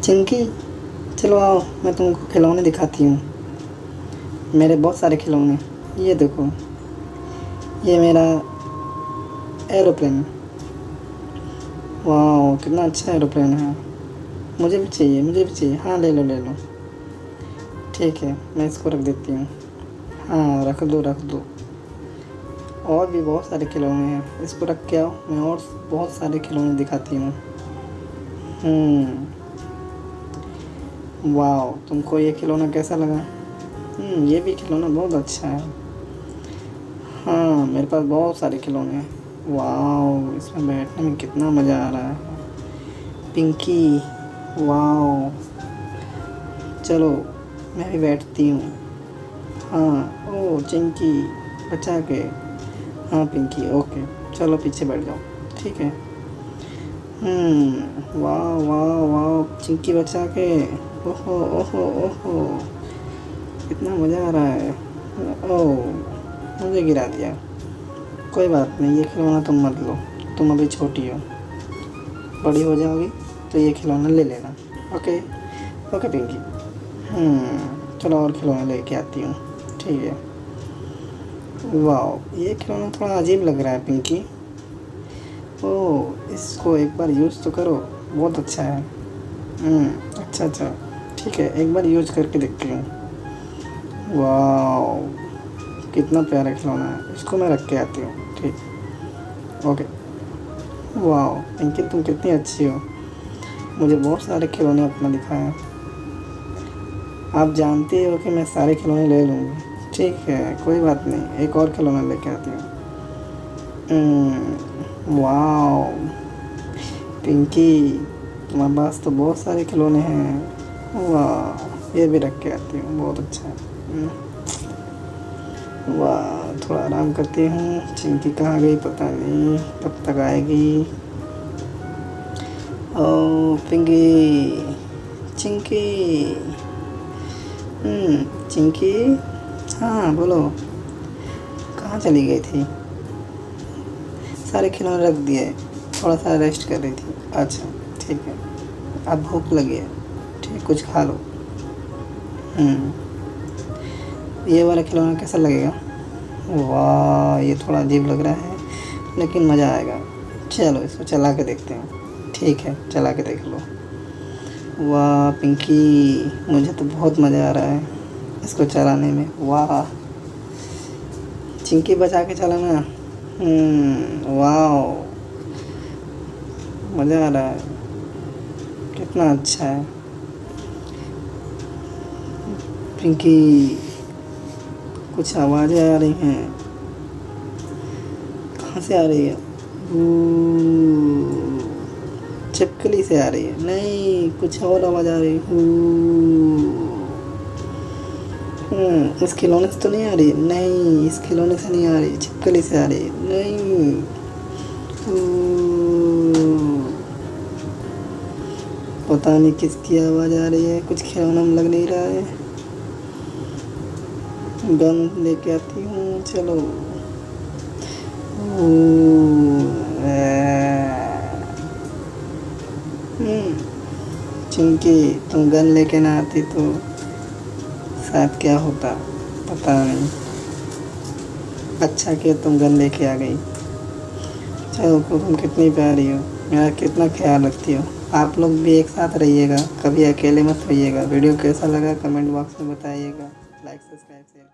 चिंकी, चलो आओ, मैं तुमको खिलौने दिखाती हूँ। मेरे बहुत सारे खिलौने, ये देखो, ये मेरा एरोप्लेन। वाह, कितना अच्छा एरोप्लेन है। मुझे भी चाहिए, मुझे भी चाहिए। हाँ, ले लो ले लो। ठीक है, मैं इसको रख देती हूँ। हाँ, रख दो रख दो। और भी बहुत सारे खिलौने हैं, इसको रख के आओ, मैं और बहुत सारे खिलौने दिखाती हूँ। वाह, तुमको ये खिलौना कैसा लगा? ये भी खिलौना बहुत अच्छा है। हाँ, मेरे पास बहुत सारे खिलौने हैं। वाह, इसमें बैठने में कितना मज़ा आ रहा है। पिंकी, वाह, चलो मैं भी बैठती हूँ। हाँ, ओ चिंकी, बचा के। हाँ पिंकी, ओके, चलो पीछे बैठ जाओ। ठीक है। वाह वाह वाह, चिंकी बचा के। ओहो ओहो ओहो, कितना मज़ा आ रहा है। ओह, मुझे गिरा दिया। कोई बात नहीं, ये खिलौना तुम मत लो, तुम अभी छोटी हो। बड़ी हो जाओगी तो ये खिलौना ले लेना। Okay okay Pinky. चलो और खिलौना लेके आती हूँ। ठीक है। वाह, ये खिलौना थोड़ा अजीब लग रहा है पिंकी। ओह, इसको एक बार यूज़ तो करो, बहुत अच्छा है। अच्छा अच्छा, ठीक है, एक बार यूज करके देखती हूँ। वाह, कितना प्यारा खिलौना है, इसको मैं रख के आती हूँ। ठीक, ओके। वाह पिंकी, तुम कितनी अच्छी हो, मुझे बहुत सारे खिलौने अपना दिखाया। आप जानती हो कि मैं सारे खिलौने ले लूँगी। ठीक है, कोई बात नहीं, एक और खिलौना लेके आती हूँ। वाह पिंकी, तुम्हारे पास तो बहुत सारे खिलौने हैं। वाह, ये भी रख के आती हूँ, बहुत अच्छा है। वाह, थोड़ा आराम करती हूँ। चिंकी कहाँ गई पता नहीं, कब तक आएगी। ओ पिंकी, चिंकी, चिंकी, हाँ बोलो, कहाँ चली गई थी? सारे खिलौने रख दिए, थोड़ा सा रेस्ट कर रही थी। अच्छा ठीक है, अब भूख लगी है, ठीक, कुछ खा लो। ये वाला खिलौना कैसा लगेगा? वाह, ये थोड़ा अजीब लग रहा है, लेकिन मज़ा आएगा। चलो इसको चला के देखते हैं। ठीक है, चला के देख लो। वाह पिंकी, मुझे तो बहुत मज़ा आ रहा है इसको चलाने में। वाह, चिंकी बचा के चलाना। वाह, मज़ा आ रहा है, कितना अच्छा है। पिंकी, कुछ आवाज़ें आ रही हैं, कहाँ से आ रही है? छिपकली से आ रही है? नहीं, कुछ और आवाज़ आ रही है। इस खिलौने से तो नहीं आ रही है। नहीं, इस खिलौने से नहीं आ रही, छिपकली से आ रही है। नहीं, पता नहीं किसकी आवाज़ आ रही है, कुछ खिलौना में लग नहीं रहा है। गन लेके आती हूँ, चलो। चिंकी, तुम गन लेके ना आती तो शायद क्या होता, पता नहीं। अच्छा किया तुम गन लेके आ गई। चलो, तुम कितनी प्यारी हो, मेरा कितना ख्याल रखती हो। आप लोग भी एक साथ रहिएगा, कभी अकेले मत रहिएगा। वीडियो कैसा लगा कमेंट बॉक्स में बताइएगा। Like subscribe share